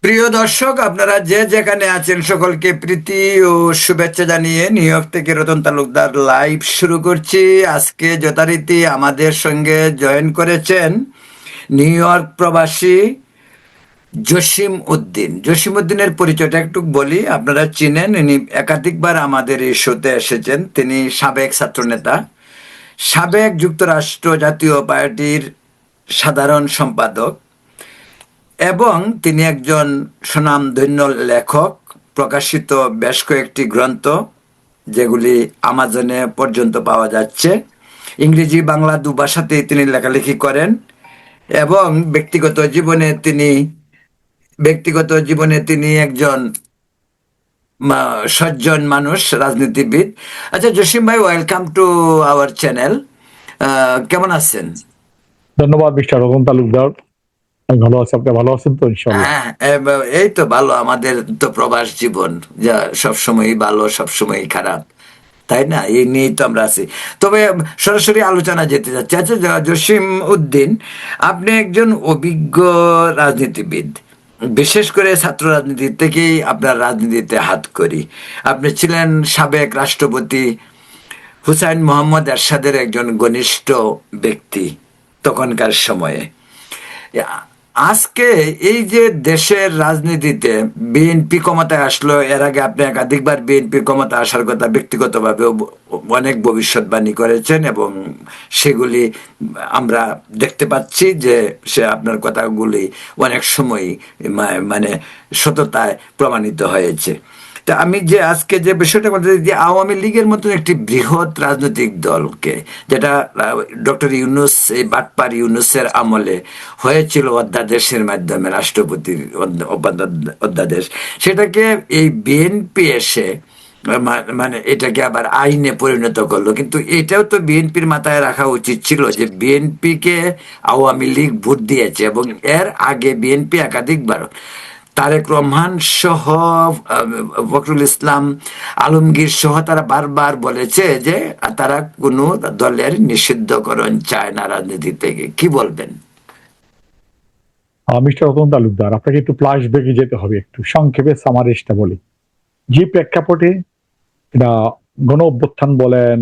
প্রিয় দর্শক, আপনারা যে যেখানে আছেন সকলকে প্রীতি ও শুভেচ্ছা জানিয়ে নিউ ইয়র্ক থেকে রতন তালুকদার লাইভ শুরু করছি। আজকে যথারীতি আমাদের সঙ্গে জয়েন করেছেন নিউ ইয়র্ক প্রবাসী জসিম উদ্দিনের পরিচয়টা একটু বলি। আপনারা চিনেন, ইনি একাধিকবার আমাদের এই শোতে এসেছেন। তিনি সাবেক ছাত্রনেতা, সাবেক যুক্তরাষ্ট্র জাতীয় পার্টির সাধারণ সম্পাদক এবং তিনি একজন স্বনামধন্য লেখক। প্রকাশিত বেশ কয়েকটি গ্রন্থ, যেগুলি আমাজনে পর্যন্ত পাওয়া যাচ্ছে। ইংরেজি বাংলা দুভাষাতেই তিনি লেখালেখি করেন এবং ব্যক্তিগত জীবনে তিনি একজন সজ্জন মানুষ, রাজনীতিবিদ। আচ্ছা জসিম ভাই, ওয়েলকাম টু আওয়ার চ্যানেল। কেমন আছেন? ধন্যবাদ মিস্টার রতন তালুকদার। আমি ভালো আছি, আপনি ভালো আছেন তো? ইনশাল্লাহ। হ্যাঁ, এই তো ভালো। আমাদের তো প্রবাস জীবন, যা সবসময়ই ভালো সবসময়ই খারাপ, তাই না? এই নিয়েই তো আমরা আছি। তবে সরাসরি আলোচনা যেতে যাচ্ছে। আচ্ছা জসিম উদ্দিন, আপনি একজন অভিজ্ঞ রাজনীতিবিদ, বিশেষ করে ছাত্র রাজনীতি থেকেই আপনার রাজনীতিতে হাত করি। আপনি ছিলেন সাবেক রাষ্ট্রপতি হুসাইন মোহাম্মদ এরশাদের একজন ঘনিষ্ঠ ব্যক্তি তখনকার সময়ে। আজকে এই যে দেশের রাজনীতিতে বিএনপি ক্ষমতায় আসলো, এর আগে আপনি একাধিকবার বিএনপি ক্ষমতা আসার কথা ব্যক্তিগতভাবে অনেক ভবিষ্যৎবাণী করেছেন এবং সেগুলি আমরা দেখতে পাচ্ছি যে সে আপনার কথাগুলি অনেক সময় মানে সততায় প্রমাণিত হয়েছে। তা আমি যে আজকে যে বিষয়টা বলতে চাই, যে আওয়ামী লীগের মতন একটি বৃহৎ রাজনৈতিক দলকে, যেটা ডক্টর ইউনূস, এই বাটপার ইউনূসের আমলে হয়েছিল অধ্যাদেশের মাধ্যমে, রাষ্ট্রপতির অধ্যাদেশ, সেটাকে এই বিএনপি এসে মানে এটাকে আবার আইনে পরিণত করলো। কিন্তু এটাও তো বিএনপির মাথায় রাখা উচিত ছিল যে বিএনপিকে আওয়ামী লীগ ভোট দিয়েছে এবং এর আগে বিএনপি একাধিকবার তারেক রহমান সহ, ফখরুল ইসলাম আলমগীর সহ তারা বারবার বলেছে যে তারা কোনো দলের নিষিদ্ধকরণ চায় না রাজনীতি থেকে। কি বলবেন? মিস্টার রতন তালুকদার, আপনাকে একটু ফ্ল্যাশ ব্যাকে যেতে হবে। একটু সংক্ষেপে সামারিজটা বলি। যে প্রেক্ষাপটে এটা গণ অভ্যুত্থান বলেন,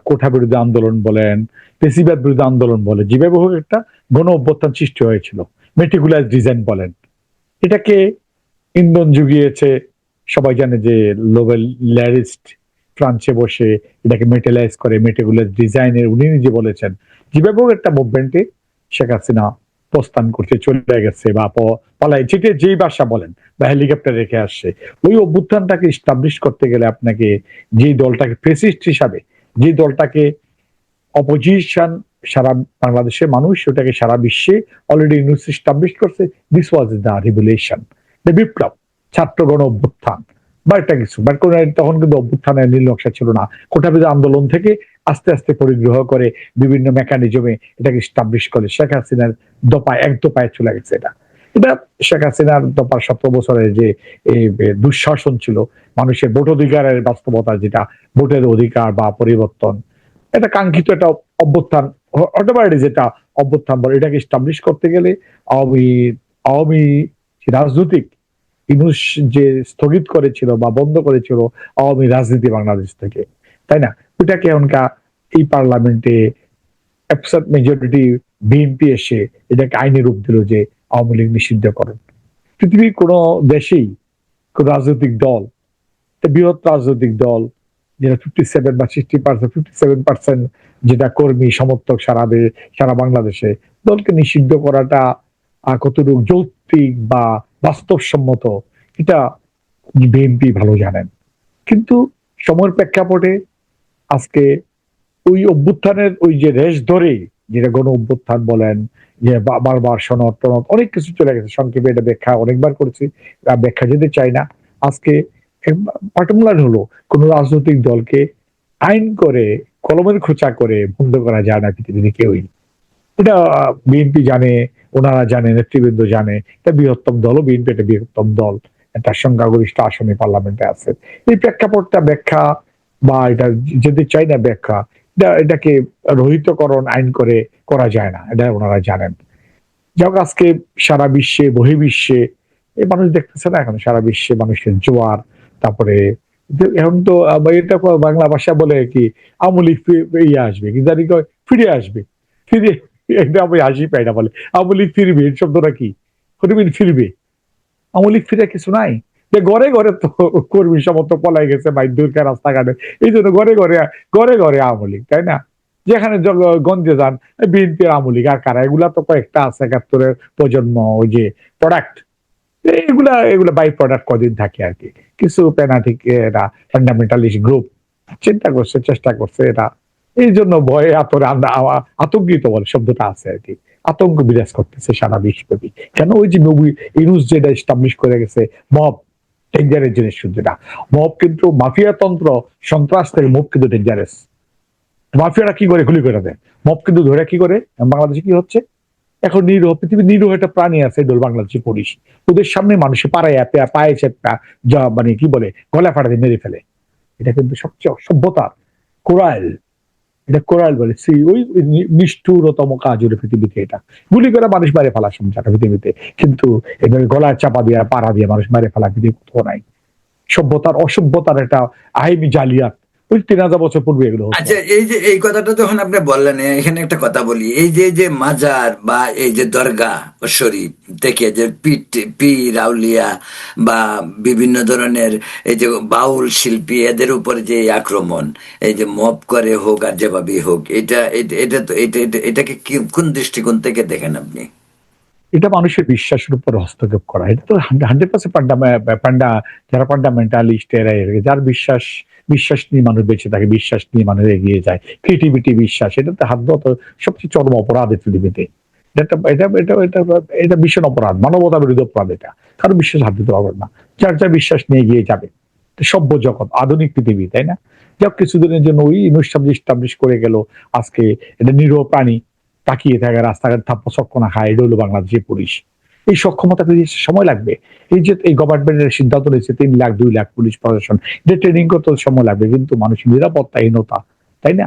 কোঠা বিরোধী আন্দোলন বলেন, পেশিবাদ বিরোধী আন্দোলন বলেন, যেভাবে হোক একটা গণ অভ্যুত্থান সৃষ্টি হয়েছিল, মেটিকুলার ডিজাইন বলেন, এটাকে ইন্ধন জুগিয়েছে। সবাই জানে যে নোবেল ল্যারিস্ট ফ্রান্সে বসে এটাকে মেটেলাইজ করে, মেটিকুলার ডিজাইনের উনি নিজে বলেছেন। যেভাবে হোক একটা মুভমেন্টে শেখ হাসিনা প্রস্থান করতে চলে গেছে বা পলাই চিটে যেই ভাষা বলেন বা হেলিকপ্টার রেখে আসছে, ওই অভ্যুত্থানটাকে ইস্টাবলিশ করতে গেলে আপনাকে যে দলটাকে ফেসিস্ট হিসাবে, যে দলটাকে অপোজিশন সারা বাংলাদেশের মানুষ ওটাকে সারা বিশ্বে অলরেডি ইস্টাবলিশ করছে, this was the revolution, the বিপ্লব, ছাত্র গণ অভ্যুত্থান বা একটা কিছু। বাট তখন কিন্তু অভ্যুত্থানের নীল নকশা ছিল না। কোটাবিরোধী আন্দোলন থেকে আস্তে আস্তে পরিগ্রহ করে বিভিন্ন মেকানিজমে এটাকে ইস্টাবলিশ করে শেখ হাসিনার দফায় এক দফায় চলে গেছে। এটা এটা শেখ হাসিনার দফার 17 বছরের যে দুঃশাসন ছিল, মানুষের ভোট অধিকারের বাস্তবতা, যেটা ভোটের অধিকার বা পরিবর্তন, এটা কাঙ্ক্ষিত একটা অভ্যুত্থান, অটোমেটিক যেটা অভ্যুত্থান বলে, এটাকে এস্টাবলিশ করতে গেলে আওয়ামী আওয়ামী রাজনৈতিক ইনুস যে স্থগিত করেছিল বা বন্ধ করেছিল আওয়ামী রাজনীতি বাংলাদেশ থেকে, তাই না? ওটাকে এখনকার এই পার্লামেন্টে অ্যাবসলিউট মেজরিটি বিএনপি এসে এটাকে আইনি রূপ দিল যে আওয়ামী লীগ নিষিদ্ধ করেন। পৃথিবীর কোন দেশেই কোন রাজনৈতিক দল, বৃহৎ রাজনৈতিক দল যেটা 57 বা 60%, 57% যেটা কর্মী সমর্থক সারা বাংলাদেশে, দলকে নিষিদ্ধ করাটা কতটুকু যৌক্তিক বা বাস্তবসম্মত, এটা বিএনপি ভালো জানেন। কিন্তু সময়ের প্রেক্ষাপটে আজকে ওই অভ্যুত্থানের ওই যে রেশ ধরে, যেটা গণ অভ্যুত্থান বলেন, যে বারবার সনদ টনদ অনেক কিছু চলে গেছে, সংক্ষেপে এটা ব্যাখ্যা অনেকবার করেছি, ব্যাখ্যা যেতে চাই না। আজকে পার্টিকুলার হলো কোন রাজনৈতিক দলকে আইন করে কলমের খোঁচা করে বন্ধ করা যায় না পৃথিবীতে কেউই। এটা বিএনপি জানে, ওনারা জানে, নেতৃবৃন্দ জানে। এটা বৃহত্তম দল, বিএনপি একটা বৃহত্তম দল, একটা সংখ্যাগরিষ্ঠ আসনে পার্লামেন্টে আছে। এই প্রেক্ষাপটটা ব্যাখ্যা বা এটা যেতে চাই না ব্যাখ্যা, এটাকে রহিতকরণ আইন করে করা যায় না, এটা ওনারা জানেন। যাক, আজকে সারা বিশ্বে বহির্বিশ্বে এই মানুষ দেখতেছে না এখন সারা বিশ্বে মানুষের জোয়ার, তারপরে এখন তো এটা বাংলা ভাষা বলে কি আমলিক ইয়ে আসবে কি জানি কয় ফিরে আসবে, ফিরে, এটা আমি হাসি পাই না বলে আমলিক ফিরবে, এই শব্দটা কি ফিরবে, আমলিক ফিরে কিছু নাই, যে ঘরে ঘরে তো কর্মী সমর্থক পলাই গেছে ভাই দুর্গা রাস্তাঘাটে, এই জন্য ঘরে ঘরে ঘরে ঘরে আমলিক, তাই না? যেখানে গঞ্জে যান বিএনপির আমলিক, আর কারা, এগুলা তো কয়েকটা আছে 71-এর প্রজন্ম, ওই যে প্রোডাক্ট, এগুলা এগুলা বাই প্রোডাক্ট কদিন থাকে আর কি। কিছু পেনাটিক এরা ফান্ডামেন্টালিস্ট গ্রুপ চিন্তা করছে, চেষ্টা করছে, এটা এই জন্য ভয়ে আতরে আতঙ্কিত বলে শব্দটা আছে আর কি, আতঙ্ক বিরাজ করতেছে সারা বিশ্বব্যাপী। কেন? ওই যে মুভি ইউনুস যেটা এস্টাবলিশ করে গেছে, মব ডেঞ্জারের জিনিস, শুধু না মব কিন্তু মাফিয়া তন্ত্র, সন্ত্রাস থেকে মব কিন্তু ডেঞ্জারাস। মাফিয়ারা কি করে? গুলি করে দেয়। মব কিন্তু ধরে কি করে? বাংলাদেশে কি হচ্ছে এখন, নিরীহ পৃথিবীর নিরীহ একটা প্রাণী আছে, ডোল বাংলাদেশি পুলিশ, ওদের সামনে মানুষের পায়ে পায়ে চেপা যা মানে কি বলে গলা ফাটাতে মেরে ফেলে। এটা কিন্তু সবচেয়ে অসভ্যতার কোরাইল, এটা কোরাইল বলে, ওই নিষ্ঠুরতম কাজ হলো পৃথিবীতে এটা। গুলি করে মানুষ মারে ফেলা সমঝাটা পৃথিবীতে, কিন্তু এভাবে গলার চাপা দিয়ে পাড়া দিয়ে মানুষ মারে ফেলা পৃথিবী কোথাও নাই। সভ্যতার অসভ্যতার একটা আহিমি জালিয়াত, ওই 3000 বছর পূর্বে এগুলো হতো। আচ্ছা, এই যে এই কথাটা যখন আপনি বললেন, এখানে একটা কথা বলি, এই যে মাজার বা এই যে দরগা ও শরীফ থেকে যে পীর আউলিয়া বা বিভিন্ন ধরনের এই যে বাউল শিল্পী, এদের উপর যে এই আক্রমণ, এই যে মব করে হোক আর যেভাবেই হোক, এটা এটা এটা তো এটাকে কোন দৃষ্টিকোণ থেকে দেখেন আপনি? এটা মানুষের বিশ্বাসের উপর হস্তক্ষেপ করা, এটা তো 100% যারা ফান্ডামেন্টালিস্ট এরা, যার বিশ্বাস নিয়ে মানুষ বেঁচে থাকে, বিশ্বাস নিয়ে মানুষ এগিয়ে যায়, ক্রিয়েটিভিটি বিশ্বাস, এটাতে হাত দেওয়া তো সবচেয়ে চরম অপরাধ এই পৃথিবীতে। এটা এটা এটা এটা এটা ভীষণ অপরাধ, মানবতা বিরোধী অপরাধ এটা। কারো বিশ্বাস হাত দিতে পারবে না, যার যার বিশ্বাস নিয়ে এগিয়ে যাবে। সভ্য জগৎ, আধুনিক পৃথিবী, তাই না? যাক কিছুদিনের জন্য ওই ইস্টাবলিশ করে গেল, আজকে এটা নিরীহ প্রাণী তাকিয়ে থাকে, রাস্তাঘাট থাপ্পা চক্কনা খায়, এটা হলো বাংলাদেশের পুলিশ। এই সক্ষমতা পেতে সময় লাগবে। এই যে এই গভর্নমেন্টের সিদ্ধান্ত নিয়েছে 3 লাখ 2 লাখ পুলিশ প্রশাসন, এটা ট্রেনিং করতে সময় লাগবে, কিন্তু মানুষের নিরাপত্তাহীনতা, তাই না?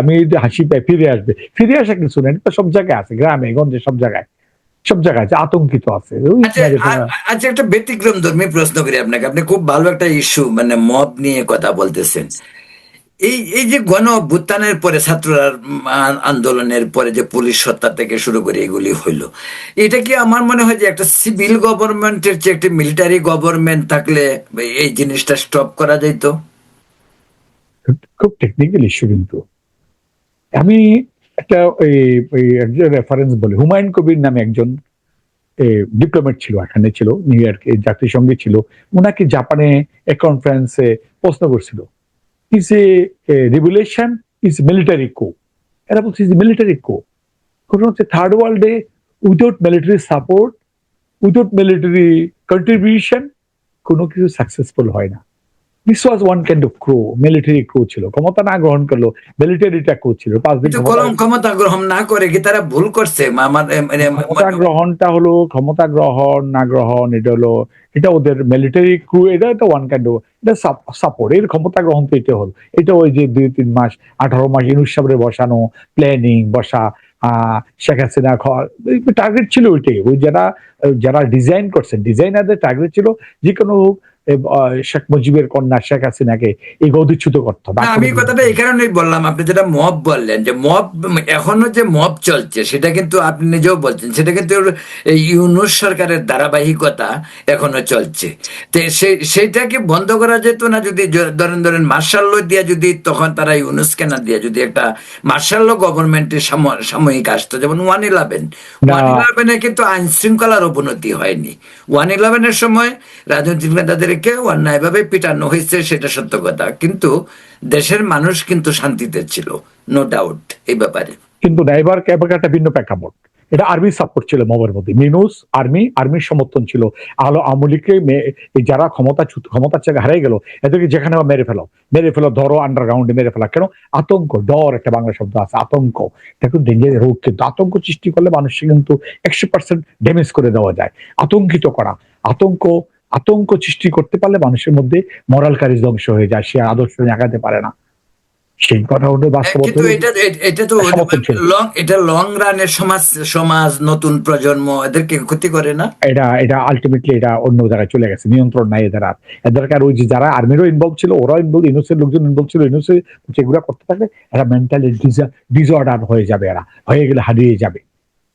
আমি হাসি পাই, ফিরে আসা কিছু না, এটা তো সব জায়গায় আছে, গ্রামে গঞ্জে সব জায়গায় আছে, আতঙ্কিত আছে। আচ্ছা, আচ্ছা, একটা ব্যতিক্রম ধর্মী প্রশ্ন করি আপনাকে, আপনি খুব ভালো একটা ইস্যু মানে মব নিয়ে কথা বলতেছেন। এই এই যে গণ অভ্যুত্থানের পরে ছাত্ররা আন্দোলনের পরে যে পুলিশ হত্যা থেকে শুরু করে এগুলি হইলো, এটা কি আমার মনে হয় যে একটা সিভিল গভর্নমেন্টের চেয়ে একটা মিলিটারি গভর্নমেন্ট থাকলে এই জিনিসটা স্টপ করা যেত? খুব টেকনিক্যাল ইস্যু, কিন্তু আমি একটা একজন রেফারেন্স বলি, হুমায়ুন কবির নামে একজন ডিপ্লোমেট ছিল, এখানে ছিল, নিউ ইয়র্কে জাতিসংঘে ছিল। উনাকে জাপানে এক কনফারেন্সে প্রশ্ন করছিল, is a revolution is military coup? এরা বলছে মিলিটারি কো। কারণ হচ্ছে থার্ড ওয়ার্ল্ডে without military support, without military contribution কোনো কিছু সাকসেসফুল হয় না। This was one kind of coup, military coup ছিল, ক্ষমতা না গ্রহণ করলো, মিলিটারিটা ক্রো ছিল, 5 দিন কিন্তু ক্ষমতা গ্রহণ না করে কি তারা ভুল করছে? ক্ষমতা গ্রহণটা হলো, ক্ষমতা গ্রহণ না গ্রহণ এটা হলো, এটা ওদের মিলিটারি ক্রু, এটা একটা ওয়ান কাইন্ড অফ, এটা সাপোর্ট, এর ক্ষমতা গ্রহণ তো এটা হলো, এটা ওই যে 2-3 মাস 18 মাস ইউনুস সাহেবের বসানো, প্ল্যানিং বসা, শেখ হাসিনা টার্গেট ছিল ওইটাই, ওই যারা ডিজাইন করছেন, ডিজাইনারদের টার্গেট ছিল যে কোনো শেখ মুজিবের কন্যা শেখ হাসিনাকে এই গদিচ্যুত করতে হবে। আমি কথাটা এই কারণেই বললাম, আপনি যেটা মব বললেন, যে মব এখনো যে মব চলছে, সেটা কিন্তু আপনি নিজেও বলছেন, সেটা কিন্তু এই ইউনূস সরকারের ধারাবাহিকতা এখনো চলছে। তো সেইটাকে বন্ধ করা যেত না যদি ধরেন মার্শাল ল দিয়া, যদি তখন তারা ইউনূসকে না দিয়ে যদি একটা মার্শাল ল গভর্নমেন্টের সাময়িক আসতো, যেমন 111 কিন্তু আইন শৃঙ্খলার অবনতি হয়নি। 111-এর সময় রাজনৈতিক নেতাদেরকে অন্যায়ভাবে পিটানো হয়েছে, সেটা সত্য কথা, কিন্তু দেশের মানুষ কিন্তু শান্তিতে ছিল, নো ডাউট এই ব্যাপারে। কিন্তু ড্রাইভার একটা ভিন্ন প্রেক্ষাপট, এটা আর্মি সাপোর্ট ছিল মবের মধ্যে, মিনুস আর্মির সমর্থন ছিল। আওয়ামী লীগকে যারা ক্ষমতার জায়গা হারিয়ে গেল, এদেরকে যেখানে মেরে ফেলো, ধরো আন্ডারগ্রাউন্ডে মেরে ফেলা। কেন? আতঙ্ক, ডর একটা বাংলা শব্দ আছে, আতঙ্ক, এটা খুব ডেঞ্জারাস রোগ। কিন্তু আতঙ্ক সৃষ্টি করলে মানুষকে কিন্তু 100% ড্যামেজ করে দেওয়া যায়। আতঙ্কিত করা, আতঙ্ক সৃষ্টি করতে পারলে মানুষের মধ্যে মরাল কারিজ ধ্বংস হয়ে যায়, সে আদর্শ আগাতে পারে না। সেই কথা হলো বাস্তবতা কিন্তু এটা তো সমর্থন ছিল। এটা লং রানের সমাজ সমাজ নতুন প্রজন্ম এদেরকে ক্ষতি করে না? এটা এটা আলটিমেটলি এটা অন্য জায়গায় চলে গেছে, নিয়ন্ত্রণ নাই এদের আর। এদেরকে আর ওই যে যারা আর্মিরও ইনভলভ ছিল ওরাও ইনভলভ, ইউনুসের লোকজন ইনভলভ ছিল, ইউনুসের যেগুলো করতে থাকলে এরা মেন্টালি ডিসঅর্ডার হয়ে যাবে, এরা হয়ে গেলে হারিয়ে যাবে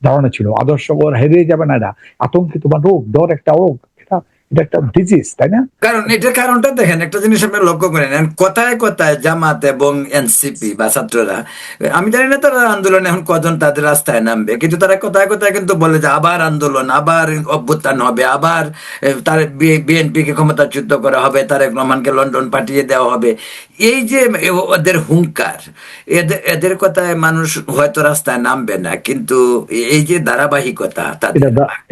ধারণা ছিল। আদর্শ ওর হারিয়ে যাবে না, এরা আতঙ্কিত বা রোগ, ডর একটা রোগ, এটা এটা একটা ডিজিজ, তাই না? কারণ এটার কারণটা দেখেন, একটা জিনিস আপনি লক্ষ্য করেন, কথায় কথায় জামাত এবং এনসিপি বা ছাত্ররা, আমি জানি না তারা আন্দোলনে এখন কজন তাদের রাস্তায় নামবে, কিন্তু তারা কথায় কথায় কিন্তু বলে যে আবার আন্দোলন, আবার অভ্যুত্থান হবে, আবার তার বিএনপি কে ক্ষমতাচ্যুত করা হবে, তারেক রহমানকে লন্ডন পাঠিয়ে দেওয়া হবে। এই যে ওদের হুঙ্কার, এদের কথায় মানুষ হয়তো রাস্তায় নামবে না, কিন্তু এই যে ধারাবাহিকতা এটা তাদের।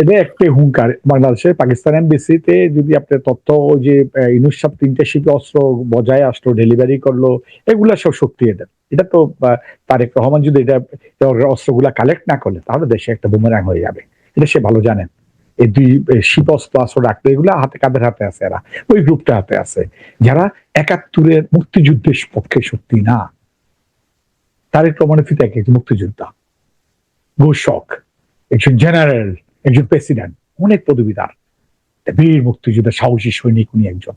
এটা একটাই হুঙ্কার বাংলাদেশে। পাকিস্তান এমবিসিতে যদি আপনার তথ্য, ওই যে ইউনুস সাহেব 3টে শিপে অস্ত্র বজায় আসলো, ডেলিভারি করলো, এগুলা সব শক্তি এদের। এটা তো তারেক রহমান যদি এটা অস্ত্রগুলা কালেক্ট না করলে তাহলে দেশে একটা বুমেরাং হয়ে যাবে, এটা সে ভালো জানেন। এই দুই শিপ অস্ত্র আসর রাখলো, এগুলা হাতে, কাদের হাতে আছে? এরা ওই গ্রুপটা হাতে আছে যারা 71-এর মুক্তিযুদ্ধের পক্ষে সত্যি না। তারেক রহমানের ফিতে একজন মুক্তিযোদ্ধা, ঘোষক, একজন জেনারেল, একজন প্রেসিডেন্ট, অনেক পদবীদার, বীর মুক্তিযোদ্ধা, সাহসী সৈনিক উনি একজন,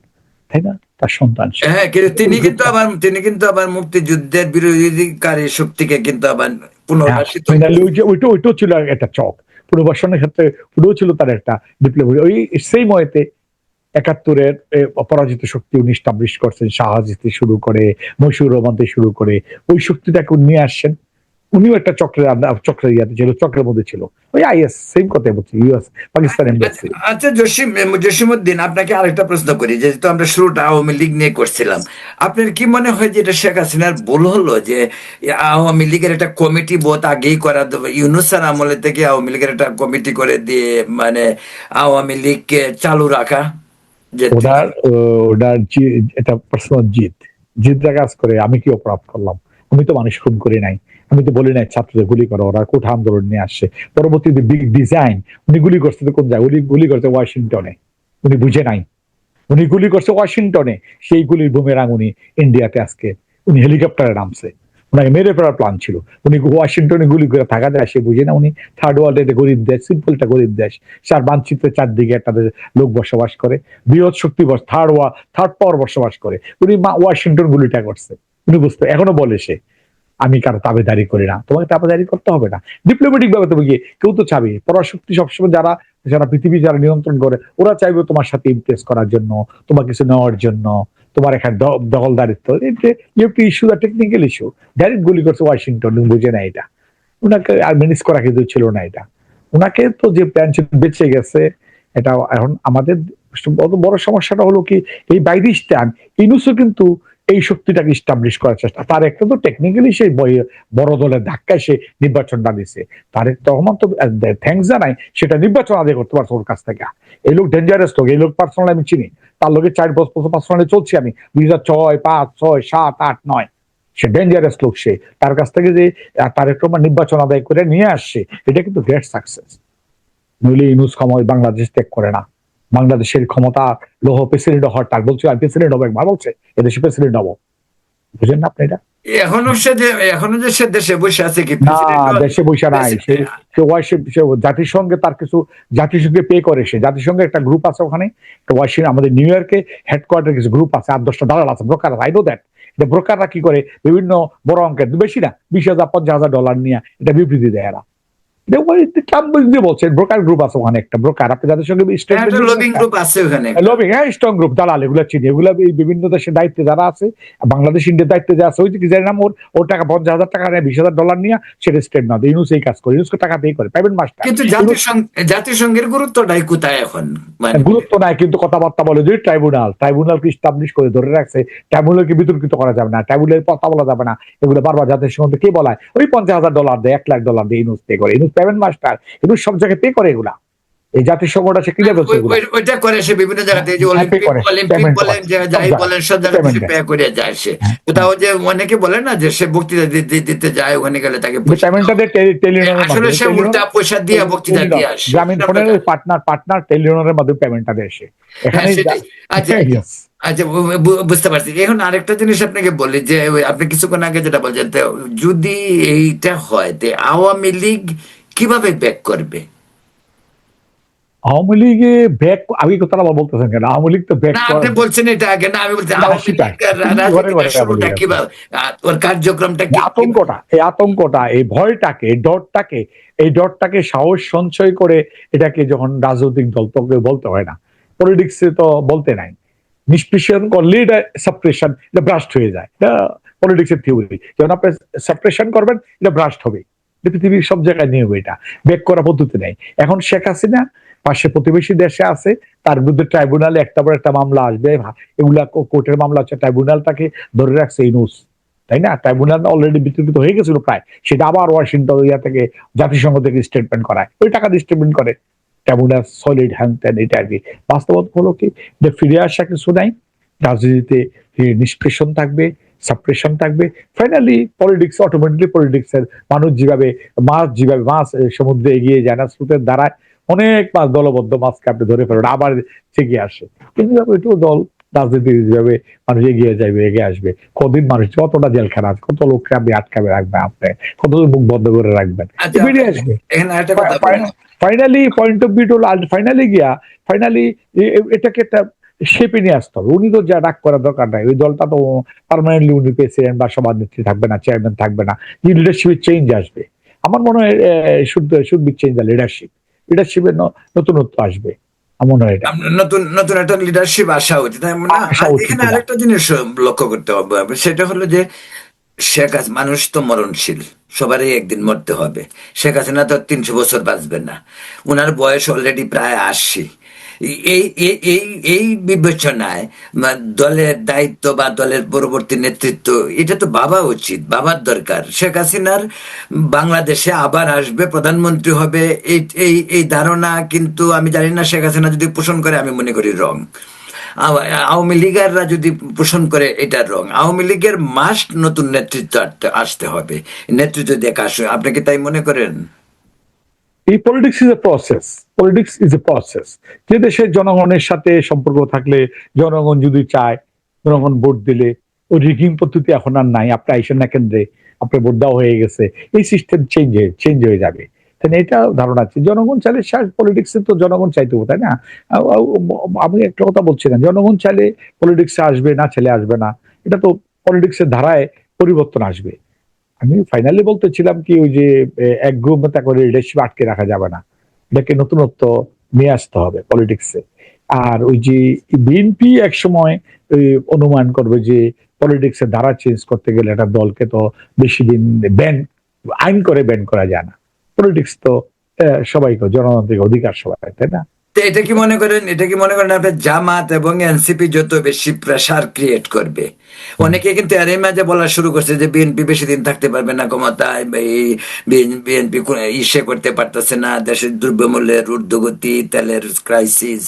তাই না? তার সন্তান সে। হ্যাঁ, কিন্তু ওই গ্রুপটা তিনি কিন্তু আবার মুক্তিযুদ্ধের বিরোধীকারী শক্তিকে কিন্তু আবার পুনর্বাসিত ফাইনালি করেন। ওই যে ওইটাও ছিল একটা চক পুনর্বাসনের ক্ষেত্রে, ওটাও ছিল তার একটা ডিপ্লোমেসি। ওই সেই ময়েতে 71-এর অপরাজিত শক্তি উনি স্টাবলিশ করছেন, শাহবাজ শুরু করে, মশিউর রহমান থেকে শুরু করে, ওই শক্তিটাকে নিয়ে আসছেন। উনিও একটা চক্রের ইয়াতে ছিল, চক্রের মধ্যে ছিল। ওই আইএস, সেম কথা বলছি, ইউএস পাকিস্তান আচ্ছা এমবাসি। আচ্ছা, জসিমউদ্দিন, আপনাকে আরেকটা প্রশ্ন করি, যেহেতু আমরা শুরুটা আওয়ামী লীগ নিয়ে করছিলাম, আপনার কি মনে হয় যে এটা শেখ হাসিনার ভুল হলো যে আওয়ামী লীগের একটা কমিটি বহুত আগেই করা, ইউনূস স্যার আমলে থেকে আওয়ামী লীগের একটা কমিটি করে দিয়ে মানে আওয়ামী লীগকে চালু রাখা, যে তিনি। ওনার এটা পার্সোনাল জিত, জিতরা কাজ করে। আমি কি অপরাধ করলাম? আমি তো মানুষ খুন করি নাই, আমি তো বলি নাই ছাত্রদের গুলি করো, ওরা কোঠা আন্দোলন নিয়ে আসছে। পরবর্তীতে বিগ ডিজাইন, উনি গুলি করছে তো কোন জায়গায়? উনি গুলি করছে ওয়াশিংটনে, উনি বুঝে নাই। উনি গুলি করছে ওয়াশিংটনে, সেই গুলির বুমেরাং উনি ইন্ডিয়াতে আজকে, উনি হেলিকপ্টারে নামছে, ওনাকে মেরে ফেলার প্ল্যান ছিল। উনি ওয়াশিংটনে গুলি করে থাকা যায়, সে বুঝে না। উনি থার্ড ওয়ার্ল্ডের গরিব দেশ, সিম্পলটা গরিব দেশ, সার মানচিত্রের চারদিকে তাদের লোক বসবাস করে, বৃহৎ শক্তি থার্ড পাওয়ার বসবাস করে। উনি ওয়াশিংটন গুলিটা করছে, উনি বুঝতে এখনো বলে সে, আমি কারো তাবেদারি করি না, তোমাকে তাবেদারি করতে হবে না। ডিপ্লোম্যাটিক ভাবে তুমি গিয়ে, কেউ তো চাবে, পরাশক্তি সবসময় যারা যারা পৃথিবী যারা নিয়ন্ত্রণ করে, ওরা চাইবে তোমার সাথে ইমপ্রেস করার জন্য, তোমার কিছু নেওয়ার জন্য, তোমার এখানে দখলদারিত্ব। You to issue the technical issue. Direct গুলি করছে ওয়াশিংটন, বুঝে না এটা। ওনাকে আর ম্যানেজ করা কিন্তু ছিল না এটা। ওনাকে তো যে প্ল্যান ছিল বেঁচে গেছে। এটা এখন আমাদের বড় সমস্যাটা হলো কি, এই বাইরিস্টান ইনুসও কিন্তু এই শক্তিটাকে ইস্টাবলিশ করার চেষ্টা। তার একটা তো টেকনিক্যালি সেই বড় দলের ধাক্কায় সে নির্বাচনটা দিছে। তারেক রহমান তো থ্যাংকস জানাই, সেটা নির্বাচন আদায় করতে পারছে ওর কাছ থেকে। এই লোক ডেঞ্জারাস লোক, এই লোক পার্সোনাল আমি চিনি, তার লোকে 4 বছর পার্সোনালি চলছি আমি, 2006, 5, 6, 7, 8, 9। সে ডেঞ্জারাস লোক, সে তার কাছ থেকে যে তারেক রহমান নির্বাচন আদায় করে নিয়ে আসছে, এটা কিন্তু গ্রেট সাকসেস। নইলে ইউনূস ক্ষমতা বাংলাদেশ ত্যাগ করে না। বাংলাদেশের ক্ষমতা লৌহ প্রেসিডেন্ট হওয়ার টাক বলছে, আমি প্রেসিডেন্ট হবো, একবার বলছে এদেশে প্রেসিডেন্ট হবো। বুঝেন না আপনি এটা? এখনো যে সে দেশে বসে আছে কি না, প্রেসিডেন্ট? দেশে বসে নাই সে। সে জাতিসংঘে তার কিছু, জাতিসংঘে পে করে সে। জাতিসংঘের একটা গ্রুপ আছে ওখানে, ওয়াশিংটন আমাদের নিউ ইয়র্কে হেডকোয়ার্টার কিছু গ্রুপ আছে, 8-10টা দালাল আছে, ব্রোকার আছে, আই নো দ্যাট। এটা ব্রোকাররা কি করে, বিভিন্ন বড় অঙ্কের, বেশি না, 20,000 50,000 ডলার নিয়ে এটা বিবৃতি দেয় এরা। বলছেন ব্রোকার গ্রুপ আছে ওখানে, একটা ব্রোকার, আপনি যাদের সঙ্গে একটা লবিং গ্রুপ আছে ওখানে। লবিং, হ্যাঁ, স্ট্রং গ্রুপ, দালাল, এগুলো চিনি। এগুলো এই বিভিন্ন দেশের দায়িত্বে যারা আছে, বাংলাদেশ ইন্ডিয়ার দায়িত্বে যারা আছে, ওই কি জানি নাম ওর, ওর টাকা 50,000 টাকা নেয়, 20,000 ডলার নিয়ে সেটা স্টেট না, ইউনুস এই কাজ করে, ইউনুসকে টাকা পে করে, প্রাইভেট মাস্টার। কিন্তু জাতিসংঘের গুরুত্বটাই কোথায় এখন? মানে গুরুত্ব নাই, কিন্তু কথাবার্তা বলে যে ট্রাইব্যুনালকে স্টাবলিশ করে ধরে রাখছে। ট্রাইব্যুনালকে বিতর্কিত করা যাবে না, ট্রাইব্যুনালের কথা বলা যাবে না, এগুলো বারবার জাতিসংঘ কে বলায়। ওই 50,000 ডলার দেয়, 1 লাখ ডলার দেয়, ইউনুস পে করে, ইউনুস পেমেন্ট মাস্টার, ইউনুস সব জায়গায় পে করে এগুলা। এই জাতিসংঘটা সে কিনে ফেলছে এগুলো। ওইটা করে সে বিভিন্ন জায়গাতে, যে হ্যাঁ, pay করে, অলিম্পিক payment বলেন, করে, যে সব যাই জায়গায় বলেন, সব জায়গাতে payment সে দেয়। পে করে যায়। সে হ্যাঁ, কোথাও যে অনেকে বলে না যে সে বক্তৃতা দিতে যায়, ওখানে গেলে তাকে পয়সা দেওয়া পেমেন্টটা হয়। দেয় টেলিনরের আসলে মাধ্যমে, সে উল্টা পয়সা দিয়ে বক্তৃতা দিয়ে আসে। গ্রামীণ ফোনের পার্টনার টেলিনরের মাধ্যমে পেমেন্টটা দেয় সে। হ্যাঁ, এখানেই সেটাই। আচ্ছা, Yes. আচ্ছা, বুঝতে পারছি। এখন আরেকটা জিনিস আপনাকে বলি, যে ওই আপনি কিছুক্ষণ আগে যেটা বলছেন, তো যদি এইটা হয়, তো আওয়ামী লীগ কিভাবে ব্যাক করবে? আওয়ামী লীগে ব্যাক, আমি কথাটা আবার বলতেছেন কেন? আওয়ামী লীগ তো ব্যাক না, আপনি করার বলছেন এটা আগে, না আমি বলছি না, আওয়ামী সেটাই লীগ ঘরে ঘরে রাজনীতিটা আওয়ামী শুরুটা লীগ আছে। কিভাবে, ওর কার্যক্রমটা এই আতঙ্কটা, এই ভয়টাকে, এই ডরটাকে সাহস সঞ্চয় করে এটাকে যখন রাজনৈতিক দল, তোকে বলতে হয় না, পলিটিক্সে তো বলতে নাই, নিষ্পেষণ করলে এটা সাপ্রেশন, এটা ব্রাস্ট হয়ে যায়। এটা পলিটিক্সের থিওরি, যখন আপনি সাপ্রেশন করবেন এটা ব্রাস্ট হবে। এটা পৃথিবীর সব জায়গায় নিয়ম, এটা ব্যাক করা পদ্ধতি নেই। এখন শেখ হাসিনা পাশে প্রতিবেশী দেশে আছে, তার বিরুদ্ধে ট্রাইব্যুনালে একটা পর একটা মামলা আসবে, এগুলা কোর্টের মামলা হচ্ছে, ট্রাইব্যুনালটাকে ধরে রাখছে ইউনূস, তাই না? ট্রাইব্যুনাল অলরেডি বিতর্কিত হয়ে গেছিল প্রায়, সেটা আবার ওয়াশিংটন থেকে, জাতিসংঘ থেকে স্টেটমেন্ট করায়, ওই টাকা দিয়ে স্টেটমেন্ট করে ট্রাইব্যুনাল সলিড হ্যান ত্যান, এটা আর কি। বাস্তবতা হলো কি, যে ফিরে আসা কিছু নাই, রাজনীতিতে নিষ্পেষণ থাকবে, সাপ্রেশন থাকবে। ফাইনালি পলিটিক্স, অটোমেটিকলি পলিটিক্সের মানুষ যেভাবে মাছ সমুদ্রে এগিয়ে যায় না, স্রোতের দ্বারায় অনেক মাছ, দলবদ্ধ মাছকে আপনি ধরে ফেলেন, আবার থেকে আসে। কিন্তু একটু দল রাজনীতি যেভাবে মানুষ এগিয়ে যাবে, এগিয়ে আসবে, কদিন মানুষ কতটা জেলখানা, কত লোককে আপনি আটকাবে রাখবেন, আপনি কত মুখ বন্ধ করে রাখবেন, আচ্ছা, বেরিয়ে আসবে। এখানে একটা কথা বলেন। ফাইনালি পয়েন্ট অফ ভিউ হলো, ফাইনালি এটাকে একটা শেপে নিয়ে আসতে হবে। উনি তো যা রাগ করার দরকার নাই, ওই দলটা তো পার্মানেন্টলি উনি প্রেসিডেন্ট বা সভানেত্রী থাকবে না, চেয়ারম্যান থাকবে না, লিডারশিপের চেঞ্জ আসবে। আমার মনে হয় শুড বি চেঞ্জ দ্য লিডারশিপের নতুনত্ব আসবে, আমার মনে হয় এটা নতুন নতুন একটা লিডারশিপ আসা উচিত, তাই না? আসা আর উচিত। এখানে এটা আরেকটা জিনিস লক্ষ্য করতে হবে, সেটা হলো যে শেখ হাসিনা, মানুষ তো মরণশীল, সবারই একদিন মরতে হবে। শেখ হাসিনা তো 300 বছর বাঁচবেন না, উনার বয়স অলরেডি প্রায় 80। এই এই এই এই বিবেচনায় দলের দায়িত্ব বা দলের পরবর্তী নেতৃত্ব, এটা তো ভাবা উচিত, ভাবার দরকার। শেখ হাসিনার বাংলাদেশে আবার আসবে, প্রধানমন্ত্রী হবে, এই এই এই ধারণা কিন্তু আমি জানি না, শেখ হাসিনা যদি পোষণ করে, আমি মনে করি রং। আওয়ামী লীগাররা যদি পোষণ করে, এটা রং। আওয়ামী লীগের মাস্ট নতুন নেতৃত্ব আসতে হবে, নেতৃত্ব দেখা আসবে। আপনি কি তাই মনে করেন? এই পলিটিক্স ইজ এ প্রসেস। যে দেশের জনগণের সাথে সম্পর্ক থাকলে, জনগণ যদি চায়, জনগণ ভোট দিলে, ওই রিগিং পদ্ধতি এখন আর নাই, আপনি আইসেন না কেন্দ্রে, আপনার ভোট দেওয়া হয়ে গেছে, এই সিস্টেম চেঞ্জ হয়ে যাবে। তাই এটা ধারণা আছে, জনগণ চাইলে, পলিটিক্সে তো জনগণ চাইতে হবে, তাই না? আমি একটা কথা বলছি না, জনগণ চাইলে পলিটিক্সে আসবে, না চাইলে আসবে না, এটা তো পলিটিক্সের ধারায় পরিবর্তন আসবে। আমি ফাইনালি বলতেছিলাম কি, ওই যে এক গ্রুপ মতো করে লিডারশিপ আটকে রাখা যাবে না, এটাকে নতুনত্ব নিয়ে আসতে হবে পলিটিক্সে। আর ওই যে বিএনপি এক সময় অনুমান করবে যে পলিটিক্সের ধারা চেঞ্জ করতে গেলে একটা দলকে তো বেশি দিন আইন করে ব্যান করা যায় না। পলিটিক্স তো সবাইকে, জনতান্ত্রিক অধিকার সবাই, তাই না? তো এটা কি মনে করেন আপনার জামাত এবং এনসিপি যত বেশি প্রেসার ক্রিয়েট করবে? অনেকে কিন্তু এরই মাঝে বলা শুরু করছে যে বিএনপি বেশি দিন থাকতে পারবে না ক্ষমতায়, এই বিএনপি ইসে করতে পারতেছে না, দেশের দ্রব্যমূল্যের ঊর্ধ্বগতি, তেলের ক্রাইসিস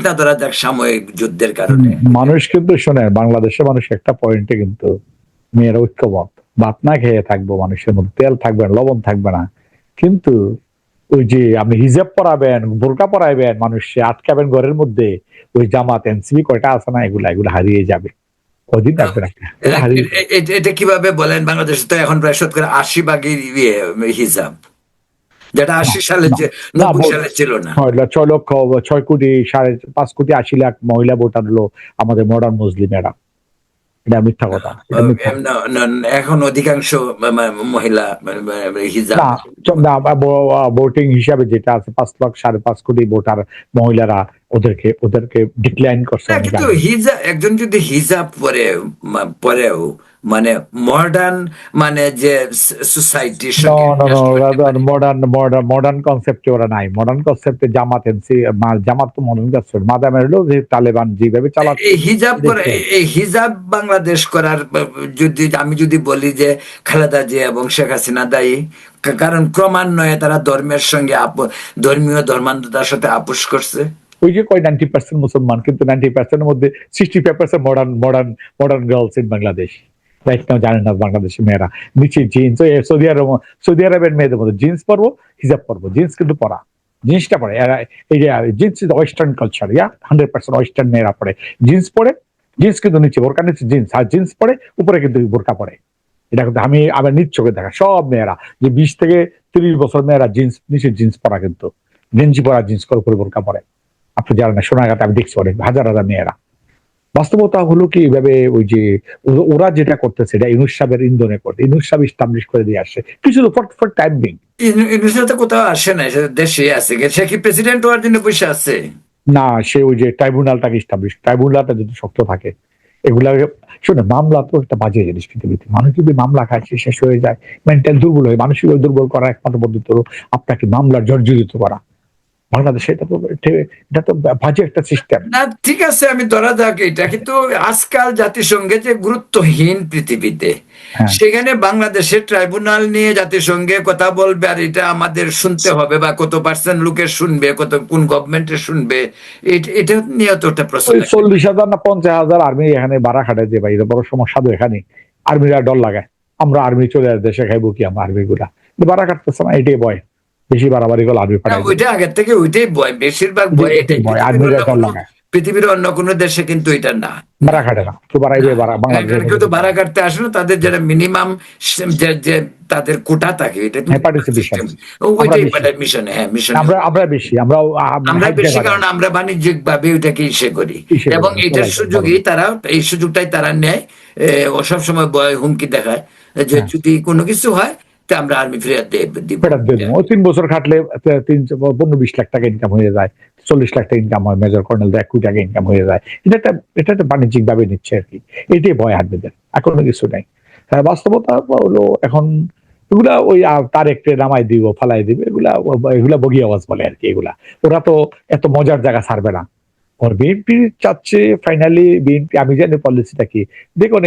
না ধরা যাক, সাময়িক যুদ্ধের কারণে। মানুষ কিন্তু শোনে, বাংলাদেশের মানুষ একটা পয়েন্টে কিন্তু মেয়েরা ঐক্যবদ্ধ, ভাত না খেয়ে থাকবো, মানুষের মধ্যে তেল থাকবে না, লবণ থাকবে না, কিন্তু ওই যে আপনি হিজাব পরাবেন, বোরকা পরাইবেন, মানুষকে আটকাবেন ঘরের মধ্যে, ওই জামাত এনসিপি কয়টা আছে না, এগুলো হারিয়ে যাবে, কদিন থাকবে না, এটা হারিয়ে যাবে। এটা কিভাবে বলেন? বাংলাদেশে তো এখন প্রায় 80% হিজাব, যেটা না 80 সালে, না না 90 সালে ছিল না। 6 লক্ষ, 6 কোটি, 5.5 কোটি 80 লাখ মহিলা ভোটার হলো আমাদের মডার্ন মুসলিমেরা। এটা মিথ্যা কথা, এটা মিথ্যা। এখন অধিকাংশ মহিলা হিজাব। না ভোটিং হিসাবে যেটা আছে, 5 লাখ 5.5 কোটি ভোটার মহিলারা ওদেরকে ওদেরকে ডিক্লাইন করছে না, অনেক কিন্তু আগে। হিজাব, একজন যদি হিজাব পরে পরেও মানে মডার্ন, মানে যে সোসাইটির নো সঙ্গে নো নো, adjust করতে পারে। মডার্ন কনসেপ্টে ওরা নাই। মডার্ন কনসেপ্টে জামাত জামাত তো মডার্ন কনসেপ্ট, মাদামে হলো যে তালেবান যেভাবে চালাচ্ছে এই হিজাব করা, দেখছেন। এই হিজাব বাংলাদেশ করার, যদি আমি যদি বলি যে খালেদা জিয়া এবং শেখ হাসিনা দায়ী, কারণ ক্রমান্বয়ে তারা ধর্মের সঙ্গে ধর্মীয় ধর্মান্ধতার সাথে আপোষ করছে। ওই যে কয় 90% মুসলমান, কিন্তু 90% এর মধ্যে 65% modern girls in Bangladesh right now. জানেন না বাংলাদেশের মেয়েরা নিচে জিন্স, ওই সৌদি আরবের মেয়েদের মধ্যে জিন্স পরবো, হিজাব পরবো, জিন্স কিন্তু পরা, জিন্সটা পরে এরা। এই যে jeans is western culture, 100% western মেয়েরা পরে জিন্স পরে। জিন্স কিন্তু নিচে, বোরকা নিচে জিন্স, আর জিন্স পরে উপরে কিন্তু বোরকা পরে। এটা কিন্তু আমি আবার নিজ চোখে দেখা সব মেয়েরা, যে 20 থেকে 30 বছর মেয়েরা জিন্স নিচে জিন্স পরা, কিন্তু গেঞ্জি পরা, জিন্স করে উপরে বোরকা পরে। আপনি জানেন না, সোনাঘাটে আমি দেখছি অনেক হাজার হাজার মেয়েরা। বাস্তবতা হলো কি, এইভাবে ওই যে ওরা যেটা করতেছে এটা ইউনুস সাহেবের ইন্ধনে করতে, ইউনুস সাহেব ইস্টাবলিশ করে দিয়ে আসছে কিছু ফর টাইম বিং। ইউনিভার্সিটি তো কোথাও আসে না, সে দেশে আছে, সে কি প্রেসিডেন্ট হওয়ার জন্য বসে আছে? না, সে ওই যে ট্রাইব্যুনালটাকে ইস্টাবলিশ, ট্রাইব্যুনালটা যদি শক্ত থাকে এগুলা। শুনে, মামলা তো একটা বাজে জিনিস পৃথিবীতে। মানুষ যদি মামলা খায় সে শেষ হয়ে যায়, মেন্টাল দুর্বল হয়। মানসিক দুর্বল করার একমাত্র পদ্ধতি হলো আপনাকে মামলার জর্জরিত করা। বাংলাদেশে এটা তো বাজে একটা সিস্টেম। না, ঠিক আছে, আমি ধরা যাক এটা, কিন্তু আজকাল জাতিসংঘে যে গুরুত্বহীন পৃথিবীতে, হ্যাঁ, সেখানে বাংলাদেশের ট্রাইব্যুনাল নিয়ে জাতিসংঘে কথা বলবে, আর এটা আমাদের শুনতে হবে, বা কত পার্সেন্ট লোকের শুনবে, কত কোন গভর্নমেন্টের শুনবে, এটা নিয়ে তো একটা প্রশ্ন ওই থাকে। 40,000 না 50,000 আর্মি এখানে ভাড়া খাটায় যে ভাই, এটা বড় সমস্যা তো এখানে। আর্মিরা ডর লাগায়, আমরা আর্মি চলে আসে দেশে খাইবো কি, আমরা আর্মি গুলা ভাড়া কাটতেছে না, এটাই ভয়। বেশি বাড়াবাড়ি করলে আর্মি না, পাঠাই দেবে, ওইটা আগের থেকে ওইটাই ভয়, বেশিরভাগ ভয় এটাই। ভয়, আর্মিরা ডর লাগায়, পৃথিবীর অন্য কোনো দেশে কিন্তু এটা না। ভাড়া খাটে না, তো বাড়াইবে ভাড়া হ্যাঁ, বাংলাদেশের কারণ কেউ মধ্যে। তো ভাড়া কাটতে আসে না, তাদের যারা মিনিমাম যে যে তাদের কোটা থাকে, এটা হ্যাঁ, পার্টিসিপেশন সিস্টেম, আমরা ওইটাই বেশি, মিশনে, হ্যাঁ মিশনে আমরা বেশি, আমরা মানে আমরা হাইট বেশি, জায়গা কারণ আমরা বাণিজ্যিক ভাবে ওইটাকে ইসে করি, কিসে এবং করে এটার চলাই যায় বড়। সুযোগই তারা, এই সুযোগটাই তারা নেয়। ও সবসময় ভয় হুমকি দেখায় যে হ্যাঁ, যদি কোনো কিছু হয় তা আমরা আর্মি ফেরত দিব। ফেরত দিয়ে দেবো। 3 বছর খাটলে 15-20 লাখ টাকা ইনকাম হয়ে যায়, 40 লাখ টাকা ইনকাম হয়, মেজর কর্নেল 1 কোটি টাকা ইনকাম হয়ে যায়। এটা একটা বাণিজ্যিক ভাবে নিচ্ছে আর কি। এটাই ভয় আর্মিদের, আর কোনো কিছু নাই। হ্যাঁ, বাস্তবতা হলো এখন এগুলা ওই তারেককে নামাই দিব, ফালাই দিবে, এগুলা বগি আওয়াজ বলে আর কি। এগুলা ওরা তো এত মজার জায়গা ছাড়বে না। ওর বিএনপি চাচ্ছে ফাইনালি, বিএনপি আমি জানি পলিসিটা কি, দেখুন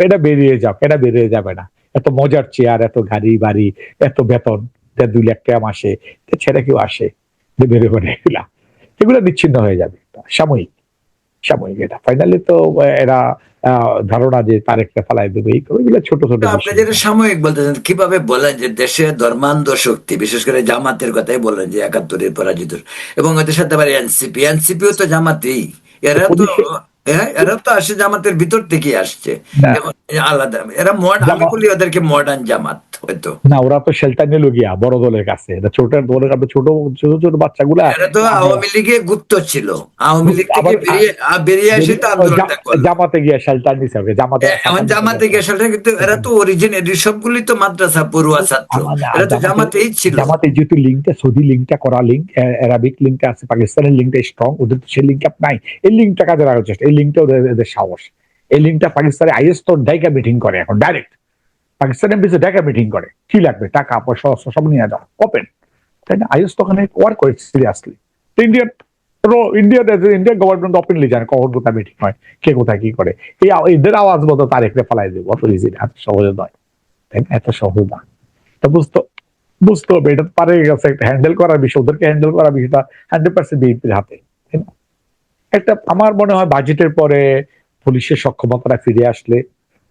এটা বেরিয়ে যাক, এটা বেরিয়ে যাবে না। এত মজার চেয়ার, এত গাড়ি বাড়ি, এত বেতন, 2 লাখ টাকা মাসে, ছেড়ে কেউ আসে যে বেরিয়ে পড়ে? এগুলা বিচ্ছিন্ন হয়ে যাবে, সাময়িক সাময়িক। এটা ফাইনালি তো এরা ধারণা যে তারেকটা ফালাই দেবে, এগুলো ছোট ছোট তো আপনি বিষয়। যেটা সাময়িক বলতেছেন, কিভাবে বলেন যে দেশে ধর্মান্ধ শক্তি, বিশেষ করে জামাতের কথাই বলেন যে 71-এর পরাজিত, এবং ওদের সাথে আবার এনসিপিও তো জামাতেই, এরা তো, পুলিশে হ্যাঁ, এরা তো আসে জামাতের ভিতর থেকে আসছে। না, এখন আলাদা, এরা আমি জামা বলি ওদেরকে মডার্ন জামাত হয়তো। না, ওরা তো শেল্টার নিয়ে গিয়া বড় দলের কাছে, এটা ছোট দলের কাছে, ছোট ছোট ছোট বাচ্চাগুলা এরা তো আওয়ামী লীগে গুপ্ত ছিল, আওয়ামী লীগ থেকে আবার বেরিয়ে এসে তো আন্দোলনটা করলো। জামাতে গিয়া শেল্টার নিছে, জামাতে এখন জামাতে গেছিল, কিন্তু এরা তো অরিজিনালি সবগুলি তো মাদ্রাসা পড়ুয়া ছাত্র, এরা তো জামাতেই ছিল। জামাতে যেহেতু লিঙ্কটা, সৌদি লিঙ্কটা করা, লিঙ্ক অ্যারাবিক লিঙ্কটা আছে, পাকিস্তানের লিঙ্কটা স্ট্রং, ওদের তো সেই লিঙ্ক আপ নাই। এই লিঙ্কটা কাজে লাগার চেষ্টা, এই লিঙ্কটা ওদের সাহস। এই লিঙ্কটা পাকিস্তানের আইএস তো ডাইকা মিটিং করে এখন ডাইরেক্ট, পাকিস্তানের বিরুদ্ধে ডাইকা মিটিং করে। কি লাগবে? টাকা পয়সা অস্ত্র সব নিয়ে যাও, ওপেন। তাই না? আইএস তো ওখানে ওয়ার্ক করে seriously. Indian Indian government openly জানে কখন কোথায় মিটিং হয়, কে কোথায় কি করে। এদের আওয়াজ মতো তারেকরে ফেলাই দেবো, অত ইজি, এত সহজে নয়। তাই না? এত সহজ না। তো বুঝতে হবে, এটা পারে গেছে একটা হ্যান্ডেল করার বিষয়, ওদেরকে হ্যান্ডেল করার বিষয়টা 100% বিএনপির হাতে। তাই না? একটা আমার মনে হয় বাজেটের পরে পুলিশের সক্ষমতাটা ফিরে আসলে,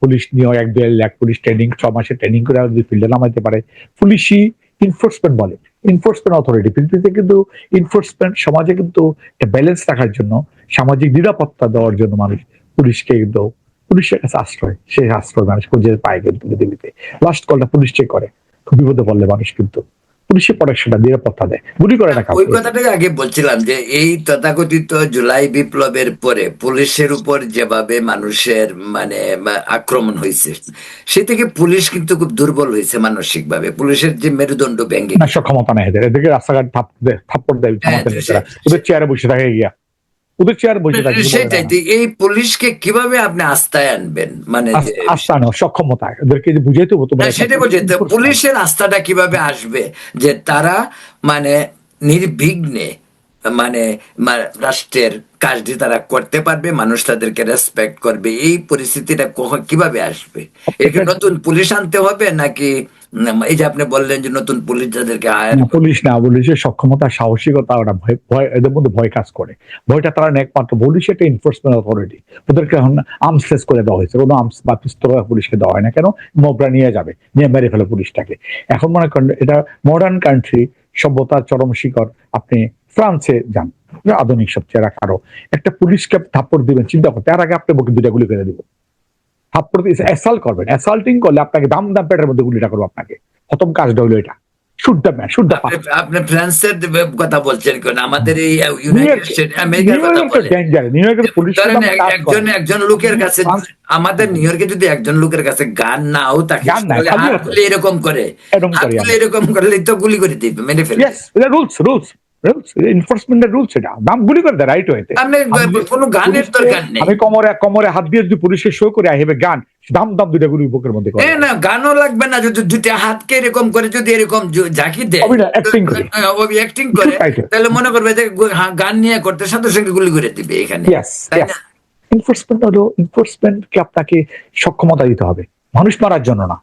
পুলিশ নিয়ে 1-2 লাখ পুলিশ ট্রেনিং, 6 মাসের ট্রেনিং করে যদি ফিল্ডে নামাইতে পারে, পুলিশই ইনফোর্সমেন্ট বলে, ইনফোর্সমেন্ট অথরিটি পৃথিবীতে, কিন্তু ইনফোর্সমেন্ট সমাজে কিন্তু একটা ব্যালেন্স রাখার জন্য, সামাজিক নিরাপত্তা দেওয়ার জন্য মানুষ পুলিশকে কিন্তু, পুলিশের কাছে আশ্রয়, সেই আশ্রয় মানুষ খুঁজে পায় কিন্তু পৃথিবীতে। লাস্ট কলটা পুলিশকে করে, খুব বিপদে পড়লে মানুষ কিন্তু পুলিশের প্রোটেকশনটা নিরাপত্তা দেয়, গুলি করে না ওই কাউকে। কথাটাকে আগে বলছিলাম যে এই তথাকথিত জুলাই বিপ্লবের পরে পুলিশের উপর যেভাবে মানুষের মানে আক্রমণ হয়েছে, সে থেকে পুলিশ কিন্তু খুব দুর্বল হয়েছে মানসিকভাবে, পুলিশের যে মেরুদণ্ড ভেঙে না গেছে। ক্ষমতা নেই এদের, এদেরকে রাস্তাঘাট থাপ্পড় দেয় হ্যাঁ, থামাতে তো নেই তারা, ওদের চেয়ারে বসে থাকে গিয়া, ওদের চেয়ারে বসে থাকে, কিছু বলে সেটাই না। তো, এই পুলিশকে কিভাবে আপনি আস্থায় আনবেন, মানে যে আস্থানো সক্ষমতা এদেরকে যে বুঝাইতে হতো না, সেটা বলছি তো, পুলিশের আস্থাটা কিভাবে আসবে যে তারা মানে নির্বিঘ্নে মানে রাষ্ট্রের কাজটি তারা করতে পারবে, মানুষ তাদেরকে রেসপেক্ট করবে, এই পরিস্থিতিটা কিভাবে আসবে? একে নতুন পুলিশ আনতে হবে নাকি এই যে আপনি বললেন যে নতুন পুলিশ যাদেরকে হায়ার পুলিশ না, পুলিশের সক্ষমতা সাহসিকতা, ওরা ভয় ভয় এদের মধ্যে ভয় কাজ করে, ভয়টা তারা একমাত্র, পুলিশ একটা এনফোর্সমেন্ট অথরিটি, ওদেরকে এখন আর্মসলেস করে দেওয়া হয়েছে, কোনো আর্মস বা পিস্তল পুলিশকে দেওয়া হয় না, কেন মোবরা নিয়ে যাবে, নিয়ে মেরে ফেলে পুলিশটাকে। এখন মনে করেন এটা মডার্ন কান্ট্রি, সভ্যতার চরম শিখর, আপনি ফ্রান্সে যান, আধুনিক সবচেয়ে রাখারও, একটা পুলিশকে থাপ্পড় দিবেন চিন্তা করতে, তার আগে আপনি বুকে দুইটা গুলি করে দিব, থাপ্পড় দিয়ে অ্যাসাল্ট করবেন, অ্যাসাল্টিং করলে আপনাকে দাম দাম পেটের মধ্যে গুলিটা করবো আপনাকে, প্রথম কাজটা হলো এটা, shoot the man, shoot the past. আপনি ফ্রান্সের কথা বলছেন কেন? আমাদের এই ইউনাইটেড স্টেট আমেরিকার কথা বলেন। নিউ ইয়র্কের পুলিশ ধরেন একজন লোকের কাছে, আমাদের নিউ ইয়র্কে যদি একজন লোকের কাছে গান নাও থাকে, গান নাই, তাহলে খালি হাত হাতে। তুলে এরকম করে, এরকম হাত করি তুলে আমরা। এরকম করলে তো গুলি করে দিবে, মেরে ফেলবে। ইয়েস, এটা রুলস, রুলস, রুলস, এনফোর্সমেন্টের রুলস, এটা দাম গুলি করে দেয় রাইট ওয়েতে। আপনি কোনো গানের দরকার নেই। আমি কোমরে কোমরে হাত দিয়ে যদি পুলিশের শো করে আই হেবে গান, দাম দাম দুইটা গুলি বুকের মধ্যে করে। না, গানও লাগবে না, যদি দুইটা হাতকে এরকম করে যদি এরকম ঝাঁকি দেয়, অ্যাক্টিং করে, অ্যাক্টিং করে, তাহলে মনে করবে যে গান নিয়ে করতে, সাথে সঙ্গে গুলি করে দিবে এখানে, তাই না? এনফোর্সমেন্ট হলো, এনফোর্সমেন্টকে আপনাকে সক্ষমতা দিতে হবে, মানুষ মারার জন্য না,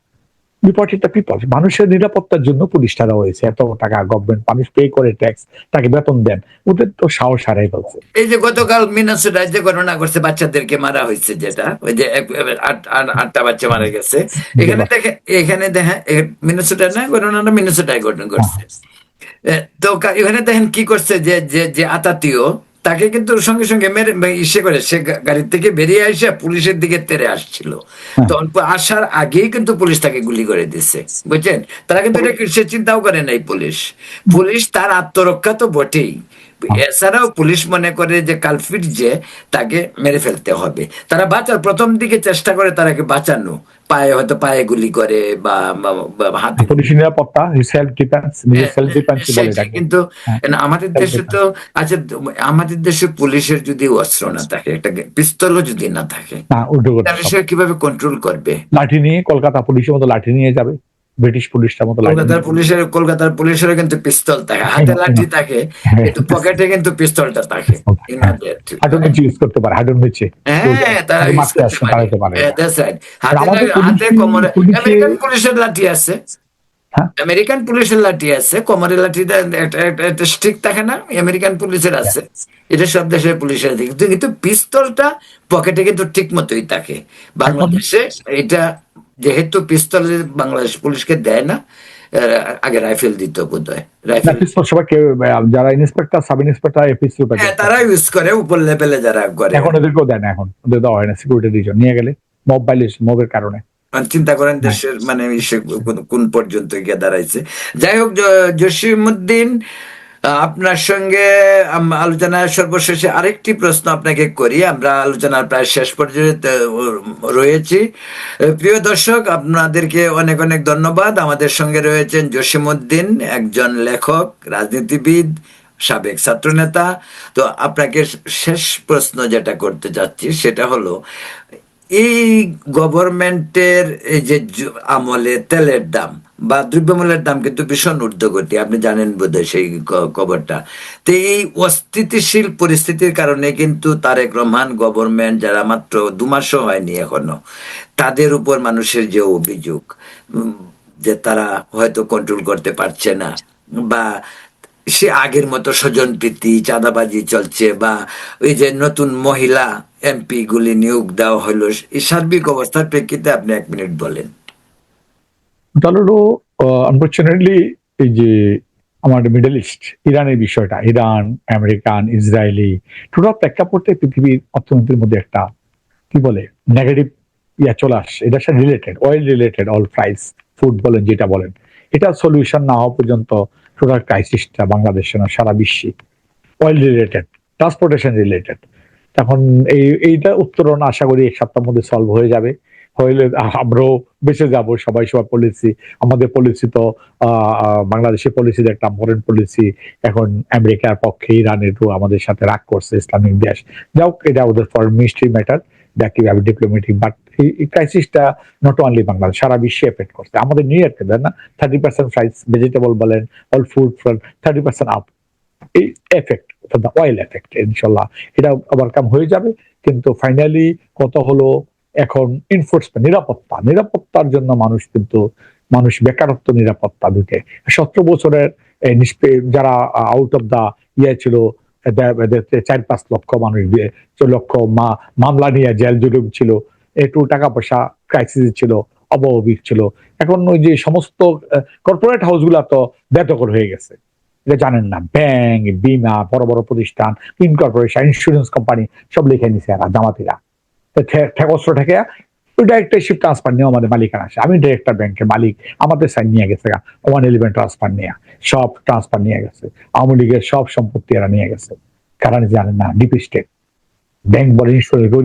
বিপরীতটা পিপল, মানুষের নিরাপত্তার জন্য পুলিশটা দেওয়া হয়েছে, এত টাকা গভর্নমেন্ট মানুষ পে করে ট্যাক্স, তাকে বেতন দেন, ওদের তো সাহস হারাই ফেলছে। এই যে গতকাল মিনেসোটায় যে ঘটনা করছে, বাচ্চাদেরকে মারা হয়েছে, যেটা ওই যে আটটা বাচ্চা মারা গেছে, এখানে দেখেন মিনেসোটা না, ঘটনাটা মিনেসোটায় ঘটনা করছে। তো এখানে দেখেন কি করছে, যে যে যে আতাতীয়, তাকে কিন্তু সঙ্গে সঙ্গে মেরে ইসে করে, সে গাড়ির থেকে বেরিয়ে এসে পুলিশের দিকে তেড়ে আসছিল, তখন আসার আগেই কিন্তু পুলিশ তাকে গুলি করে দিচ্ছে, বুঝছেন? তারা কিন্তু এটা সে চিন্তাও করে নাই, পুলিশ তার আত্মরক্ষা তো বটেই, এছাড়াও পুলিশ মনে করে যে কালফিট, যে তাকে মেরে ফেলতে হবে, তারা প্রথম দিকে চেষ্টা করে তারাকে বাঁচানো, পায়ে হয়তো পায়ে গুলি করে বা হাতে, পুলিশ নিরাপত্তা, সেলফ ডিফেন্স, সেলফ ডিফেন্স বলে এটাকে। কিন্তু আমাদের দেশে তো আচ্ছা, আমাদের দেশে পুলিশের যদি অস্ত্র না থাকে, একটা পিস্তলও যদি না থাকে, না, উল্টো করে তাহলে সে কিভাবে কন্ট্রোল করবে? লাঠি নিয়ে, কলকাতা পুলিশের মতো লাঠি নিয়ে যাবে, ব্রিটিশ পুলিশটার মতো লাঠি কলকাতার পুলিশেরও কিন্তু পিস্তল থাকে, হাতে লাঠি থাকে, কিন্তু পকেটে কিন্তু পিস্তলটা থাকে। হাঁটুর নিচে ইউজ করতে পারে, হাঁটুর নিচে। হ্যাঁ, তারা use করতে পারে। That's right. হাতে কোমরে আমেরিকান পুলিশের লাঠি আছে, আমেরিকান পুলিশের লাঠি আছে, কোমরের লাঠিটা একটা স্টিক থাকে না, আমেরিকান পুলিশের আছে, এটা সব দেশের পুলিশের দিকে, কিন্তু পিস্তলটা পকেটে কিন্তু ঠিক মতোই থাকে। বাংলাদেশে এটা যেহেতু পিস্তল বাংলাদেশ পুলিশকে দেয় না, আগে রাইফেল দিত বোধহয়, রাইফেল যারা ইন্সপেক্টর, সাব ইন্সপেক্টর, এপিসি, তারা ইউজ করে, উপর লেভেলে যারা করে। এখন এদেরকেও দেয় না, এখন ওদের দেওয়া হয় না, সিকিউরিটি রিজন নিয়ে গেলে মব ভাইলেশন, মবের কারণে। চিন্তা করেন দেশের মানে কোন পর্যন্ত গিয়ে দাঁড়াইছে। যাই হোক, জসিমউদ্দিন, আপনার সঙ্গে আলোচনার সর্বশেষে আরেকটি প্রশ্ন আপনাকে করি, আমরা আলোচনার প্রায় শেষ পর্যায়ে রয়েছি। প্রিয় দর্শক, আপনাদেরকে অনেক অনেক ধন্যবাদ। আমাদের সঙ্গে রয়েছেন জসিমউদ্দিন, একজন লেখক, রাজনীতিবিদ, সাবেক ছাত্রনেতা। তো আপনাকে শেষ প্রশ্ন যেটা করতে যাচ্ছি সেটা হলো, এই গভর্নমেন্টের এই যে আমলে তেলের দাম বা দ্রব্যমূল্যের দাম কিন্তু ভীষণ ঊর্ধ্বগতি, আপনি জানেন বোধহয় সেই খবরটা। তো এই অস্থিতিশীল পরিস্থিতির কারণে কিন্তু তারেক রহমান গভর্নমেন্ট, যারা মাত্র 2 মাসও হয়নি এখনো, তাদের উপর মানুষের যে অভিযোগ যে তারা হয়তো কন্ট্রোল করতে পারছে না, বা সে আগের মতো স্বজনপ্রীতি, চাঁদাবাজি চলছে, বা ওই যে নতুন মহিলা এমপি গুলি নিয়োগ দেওয়া হলো, এই সার্বিক অবস্থার প্রেক্ষিতে আপনি 1 মিনিট বলেন। হলো আনফরচুনেটলি এই যে আমাদের মিডল ইস্ট, ইরানের বিষয়টা, ইরান, আমেরিকান, ইসরায়েলি, টোটাল প্রেক্ষাপটে পৃথিবীর অর্থনীতির মধ্যে একটা কি বলে নেগেটিভ চলে আসছে, এটার সাথে related, oil related, all price, food বলেন, যেটা বলেন, এটা সলিউশন না হওয়া পর্যন্ত টোটাল ক্রাইসিসটা বাংলাদেশে না সারা বিশ্বে অয়েল রিলেটেড, ট্রান্সপোর্টেশন রিলেটেড। তখন এইটা উত্তরণ আশা করি এক সপ্তাহের মধ্যে সলভ হয়ে যাবে। হইলে আমরাও বেঁচে যাব, সবাই সবার পলিসি, আমাদের পলিসি তো বাংলাদেশের পলিসি দেখলাম ফরেন পলিসি এখন আমেরিকার পক্ষে, ইরানেরও আমাদের সাথে রাগ করছে ইসলামিক দেশ। যাও, এটা ওদের ফরেন মিনিস্ট্রি ম্যাটার, যা কিভাবে ডিপ্লোমেটিক, বাট এই ক্রাইসিসটা নট অনলি বাংলাদেশ, সারা বিশ্বে এফেক্ট করছে। আমাদের নিউ ইয়র্কে দেন না 30% প্রাইস, ভেজিটেবল বলেন, অল ফুড 30% আপ, এই এফেক্ট, অয়েল এফেক্ট। ইনশাল্লাহ এটা ওভারকাম হয়ে যাবে। কিন্তু ফাইনালি কত হলো এখন এনফোর্সমেন্ট, নিরাপত্তার জন্য মানুষ বেকারত্ব, নিরাপত্তা দুটো 17 বছরের যারা আউট অফ দা ইয়ে ছিল, 4-5 লক্ষ মানুষ, 4 লক্ষ মামলা নিয়ে জেল জুলুম ছিল, একটু টাকা পয়সা ক্রাইসিস ছিল, অভাবিক ছিল। এখন ওই যে সমস্ত কর্পোরেট হাউস গুলা তো বেদখল হয়ে গেছে, এটা জানেন না। ব্যাংক, বিমা, বড় বড় প্রতিষ্ঠান, ইনকর্পোরেশন, ইন্স্যুরেন্স কোম্পানি সব লিখে নিছে এরা, জামাতিরা অস্ত্র ঠেকে ডাইরেক্টরশিপ ট্রান্সফার নিয়ে আমাদের মালিকানা আসে। আমি ডিরেক্টর ব্যাংকের মালিক, আমাদের সাইন নিয়ে গেছে 111 ট্রান্সফার নিয়ে, সব ট্রান্সফার নিয়ে গেছে। আওয়ামী লীগের সব সম্পত্তি এরা নিয়ে গেছে, কারণ জানেন না ডিপ স্টেট। ব্যাংক বলে,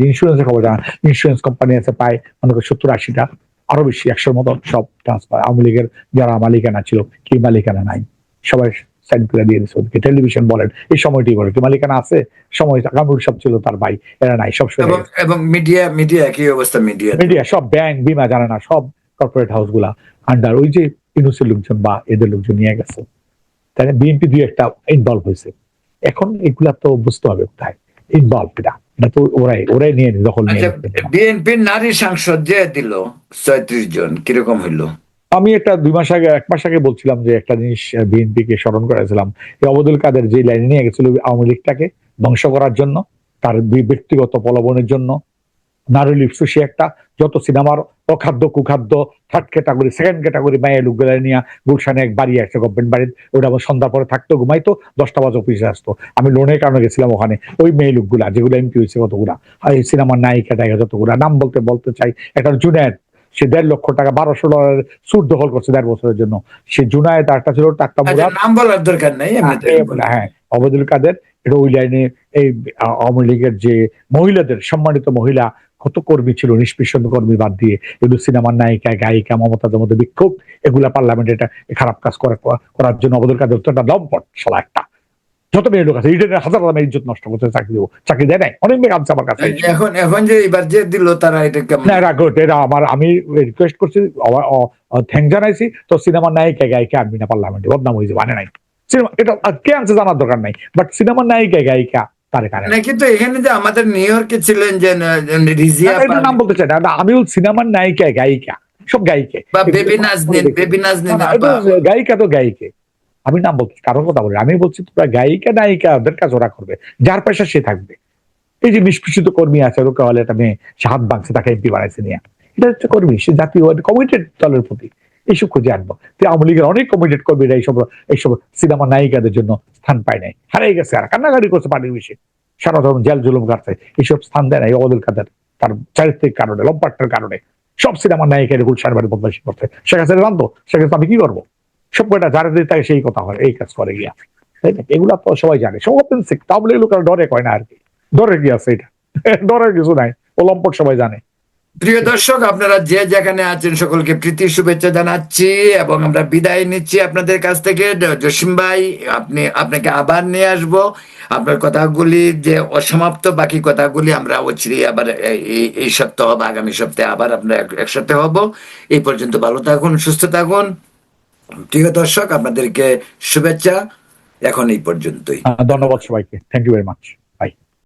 ইন্স্যুরেন্সের খবর জানা, ইন্স্যুরেন্স কোম্পানি আছে প্রায় মনে করি 70-80টা, আরো বেশি, 100-র মতো সব ট্রান্সফার। আওয়ামী লীগের যারা মালিকানা ছিল, কি মালিকানা নাই, সবাই সাইন করে দিয়ে দিচ্ছে ওদেরকে। টেলিভিশন বলেন, এই সময়টি বলে কি মালিকানা আছে, সময় কামরুল সব ছিল তার ভাই, এরা নাই, সব এবং মিডিয়া একই অবস্থা, মিডিয়া সব, ব্যাংক, বিমা, জানে না, সব কর্পোরেট হাউস গুলা আন্ডার ওই যে ইউনুসের লোকজন বা এদের লোকজন নিয়ে গেছে। তাই বিএনপি দুই একটা ইনভলভ হয়েছে। এখন এগুলা তো বুঝতে হবে কোথায় ইনভলভ, এটা তো ওরাই নিয়ে দখল নিয়ে। বিএনপির নারী সাংসদ যে দিল 34 জন, কিরকম হইলো? আমি একটা 1 মাস আগে বলছিলাম যে একটা জিনিস বিএনপি কে স্মরণ করেছিলাম, অবদুল কাদের যে লাইনে নিয়ে গেছিল আওয়ামী লীগটাকে ধ্বংস করার জন্য, তার ব্যক্তিগত প্রলোভনের জন্য। নারী লিপসু সে একটা, যত সিনেমার অখাদ্য কুখাদ্য, থার্ড ক্যাটাগরি, সেকেন্ড ক্যাটাগরি মায়ের লোকগুলা নিয়ে গুলশানে এক বাড়ি আসছে, গভর্নমেন্ট বাড়ির, ওটা আমার সন্ধ্যা পরে থাকতো, ঘুমাইতো, 10টা বাজে অফিসে আসতো। আমি লোনের কারণে গেছিলাম ওখানে, ওই মেয়ে লোকগুলা যেগুলো এমপি হয়েছে কতগুলা, আর এই সিনেমার নায়িকা টাইকা যতগুলা, নাম বলতে চাই, একটা জুনায়েদ, সে 1.5 লক্ষ টাকা, $1200 সুদ দখল করছে 1.5 বছরের জন্য। সে জুনায়েদ, একটা ছিল টাক্কা মুরাদ, নাম বলার দরকার নাই, হ্যাঁ, অবদুল কাদের, এটা ওই লাইনে এই আওয়ামী লীগের যে মহিলাদের, সম্মানিত মহিলা কত কর্মী ছিল, নিষ্পেষণ কর্মী বাদ দিয়ে, এগুলো সিনেমার নায়িকা, গায়িকা, মমতাজের মধ্যে বিক্ষোভ, এগুলা পার্লামেন্টে এটা খারাপ কাজ করার জন্য অবদুল কাদের তো একটা লম্পট শালা একটা। যত মেয়ে লোক আছে, ইডেনের হাজার মেয়ে ইজ্জত নষ্ট করতে চাকরি দেয় নাই, অনেক মেয়ে আছে আমার কাছে। এখন যে এবার যে দিল তারা এটা কেমন? আমি রিকোয়েস্ট করছি, থ্যাংক জানাইছি, তো সিনেমার নায়িকা গায়িকা আনবি না পার্লামেন্টে, বদনাম হয়েছে, মানে নাই। সিনেমা এটা কে আনছে জানার দরকার নাই, বাট সিনেমার নায়িকা গায়িকা তারে কানে না। কিন্তু এখানে যে আমাদের নিউ ইয়র্কে ছিলেন যে রিজিয়া, নাম বলতে চাই না, আমি সিনেমার নায়িকা গায়িকা, সব গায়িকা, বা বেবি নাজনীন গায়িকা তো গায়িকা, আমি নাম বলছি, কারোর কথা বলি, আমি বলছি তোমরা গায়িকা নায়িকা ওদের কাজ ওরা করবে, যার পয়সা সে থাকবে। এই যে নিষ্পেষিত কর্মী আছে, রোকা হলে একটা মেয়ে সে হাত ভাঙছে, তাকে এমপি বানাইছে নিয়ে, এটা হচ্ছে কর্মী, সে জাতীয় কমিটেড দলের প্রতি, এইসব খুঁজে আনবো। আওয়ামী লীগের অনেক কমিটেড কর্মীরা এইসব সিনেমা নায়িকাদের জন্য স্থান পায় নাই, হারিয়ে গেছে, আর কান্নাকাটি করছে পানির বেশি, সারা ধরুন জেল জুলুম কাটছে, এইসব স্থান দেয় নাই অবদুল কাদের, তার চারিত্রিক কারণে, লম্পাটের কারণে সব সিনেমা নায়িকার গুলশান বাড়ি বদমাইশি করছে। শেখ হাসিনা জানতো, শেখ হাসিনা আমি কি করবো, সব কয়টা যারা দিতে থাকে সেই কথা হয়, এই কাজ করে গিয়া, তাই না? এগুলা তো সবাই জানে, সব অথেন্টিক, তাহলে লোকেরা ডরে কয় না আর কি, ডরে কি আছে, এটা ডরের কিছু নাই, ও লম্পট সবাই জানে। প্রিয় দর্শক, আপনারা যে যেখানে আছেন সকলকে প্রীতি শুভেচ্ছা জানাচ্ছি এবং আমরা বিদায় নিচ্ছি আপনাদের কাছ থেকে। জসিম ভাই, আপনাকে আবার নিয়ে আসব, আপনার কথাগুলি যে অসমাপ্ত বাকি কথাগুলি আমরা অচিরেই আবার এই সপ্তাহ বা আগামী সপ্তাহে আবার আমরা একসাথে হব। এই পর্যন্ত ভালো থাকুন, সুস্থ থাকুন। প্রিয় দর্শক, আপনাদেরকে শুভেচ্ছা, এখন এই পর্যন্তই। ধন্যবাদ সবাইকে, থ্যাংক ইউ ভেরি মাচ।